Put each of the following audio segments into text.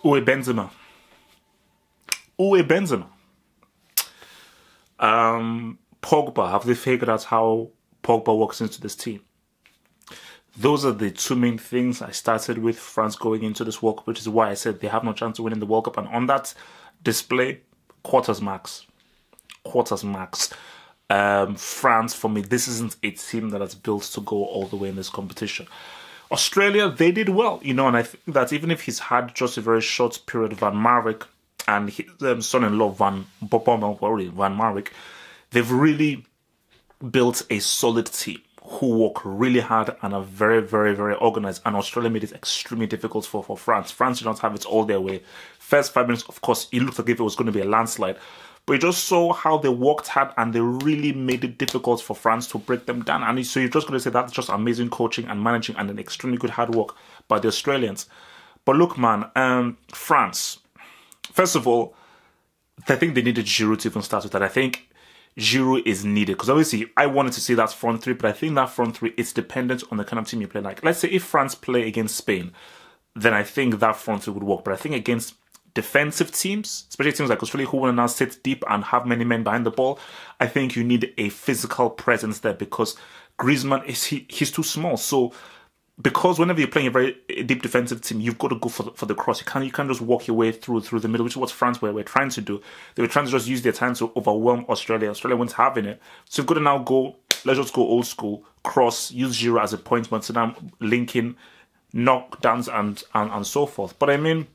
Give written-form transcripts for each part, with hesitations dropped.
Uwe Benzema. Uwe Benzema. Pogba, have they figured out how Pogba works into this team? Those are the two main things I started with France going into this World Cup, which is why I said they have no chance to win in the World Cup. And on that display, quarters max. Quarters max. France, for me, this isn't a team that is built to go all the way in this competition. Australia, they did well, you know, and I think that even if he's had just a very short period, Van Marwijk and his son-in-law, Van Marwijk, they've really built a solid team who work really hard and are very, very, very organized. And Australia made it extremely difficult for France. France did not have it all their way. First 5 minutes, of course, it looked like if it was going to be a landslide. But you just saw how they worked hard and they really made it difficult for France to break them down. And so you're just going to say that's just amazing coaching and managing and an extremely good hard work by the Australians. But look, man, France, first of all, I think they needed Giroud to even start with that. I think Giroud is needed because obviously I wanted to see that front three, but I think that front three is dependent on the kind of team you play. Like, let's say if France play against Spain, then I think that front three would work. But I think against defensive teams, especially teams like Australia who want to now sit deep and have many men behind the ball, I think you need a physical presence there because Griezmann he's too small. So because whenever you're playing a very deep defensive team, you've got to go for the cross. You can't just walk your way through the middle, which is what France were trying to do. They were trying to just use their time to overwhelm Australia. Australia wasn't having it. So you've got to now go, let's just go old school, cross, use Giroud as a point man, so now linking knockdowns and so forth. But I mean,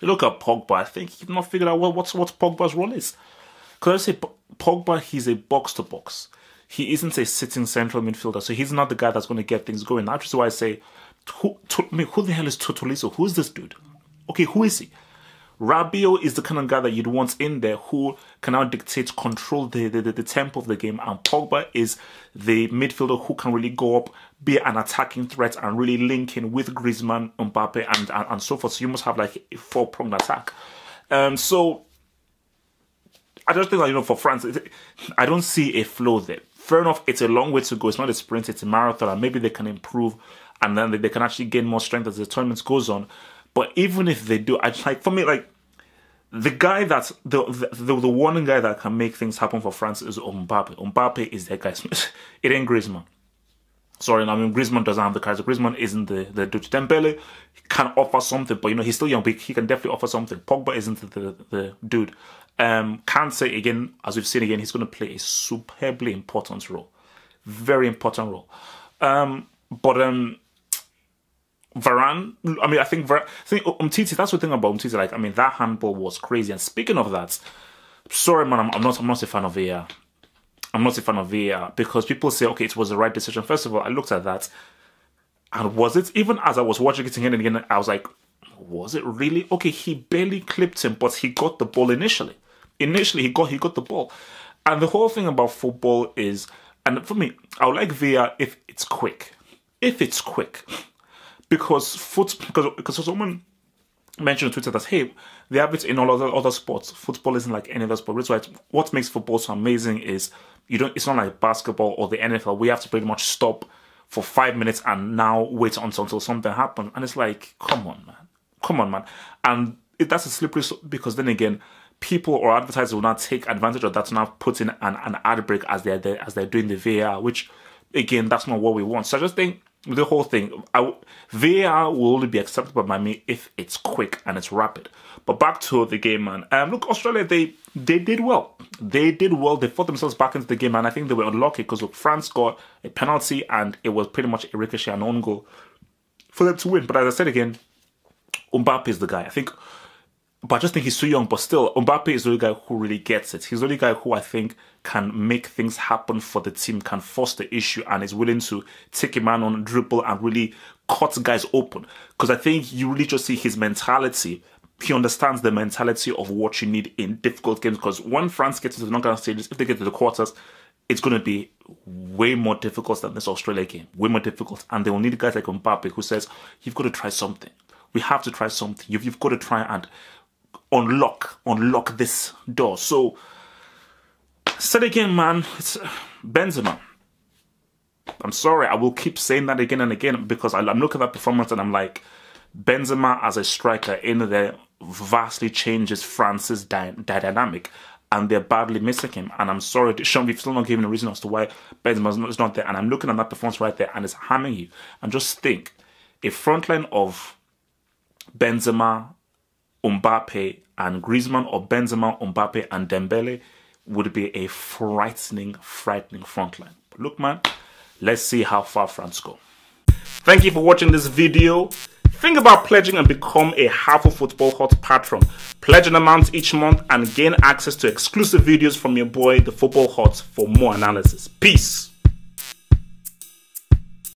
look at Pogba. I think you've not figured out what Pogba's role is. Because I say Pogba, he's a box-to-box. He isn't a sitting central midfielder, so he's not the guy that's going to get things going. That's why I say, who the hell is Tolisso? Who is this dude? Okay, who is he? Rabiot is the kind of guy that you'd want in there who can now dictate, control the tempo of the game. And Pogba is the midfielder who can really go up, be an attacking threat, and really link in with Griezmann, Mbappe, and so forth. So you must have like a four-pronged attack. So I just think that, you know, for France, I don't see a flow there. Fair enough, it's a long way to go. It's not a sprint, it's a marathon, and maybe they can improve and then they can actually gain more strength as the tournament goes on. But even if they do, for me, like, the guy that's the one guy that can make things happen for France is Mbappe. Mbappe is that guy. It ain't Griezmann. Sorry, I mean, Griezmann doesn't have the character. Griezmann isn't the dude. Dembele can offer something, but you know, he's still young, but he can definitely offer something. Pogba isn't the dude. Can't say again, as we've seen again, he's going to play a superbly important role. Very important role. Varane, I mean, I think Umtiti, that's the thing about Umtiti, like, I mean, that handball was crazy. And speaking of that, sorry, man, I'm not a fan of VAR. I'm not a fan of VAR because people say, okay, it was the right decision. First of all, I looked at that, and was it? Even as I was watching it again and again, I was like, was it really? Okay, he barely clipped him, but he got the ball initially. Initially, he got the ball. And the whole thing about football is, and for me, I would like VAR if it's quick. If it's quick. Because someone mentioned on Twitter that, hey, they have it in all other sports. Football isn't like any other sport. That's why what makes football so amazing is it's not like basketball or the NFL. We have to pretty much stop for 5 minutes and now wait until something happens. And it's like, come on, man. And that's a slippery slope because then again, people or advertisers will not take advantage of that to now put in an ad break as they're doing the VAR, which again, that's not what we want. So I just think the whole thing, VAR will only be acceptable by me if it's quick and it's rapid. But back to the game, man. Look, Australia, they did well. They did well. They fought themselves back into the game, and I think they were unlucky because France got a penalty and it was pretty much a ricochet and own goal for them to win. But as I said again, Mbappe is the guy. But I just think he's too young. But still, Mbappe is the only guy who really gets it. He's the only guy who I think can make things happen for the team, can force the issue, and is willing to take a man on, dribble, and really cut guys open. Because I think you really just see his mentality. He understands the mentality of what you need in difficult games. Because when France gets into the knockout stages, if they get to the quarters, it's going to be way more difficult than this Australia game. Way more difficult. And they will need guys like Mbappe who says, you've got to try something. We have to try something. You've got to try and unlock this door. So, said again, man, it's Benzema. I'm sorry, I will keep saying that again and again because I'm looking at that performance and I'm like, Benzema as a striker in there vastly changes France's dynamic, and they're badly missing him. And I'm sorry, Sean, we've still not given a reason as to why Benzema is not there. And I'm looking at that performance right there, and it's harming you. And just think, a frontline of Benzema, Mbappe, and Griezmann, or Benzema, Mbappe, and Dembele would be a frightening frontline. But look, man, let's see how far France go. Thank you for watching this video. Think about pledging and become a Half Football Hot patron. Pledge an amount each month and gain access to exclusive videos from your boy, the Football Hot, for more analysis. Peace.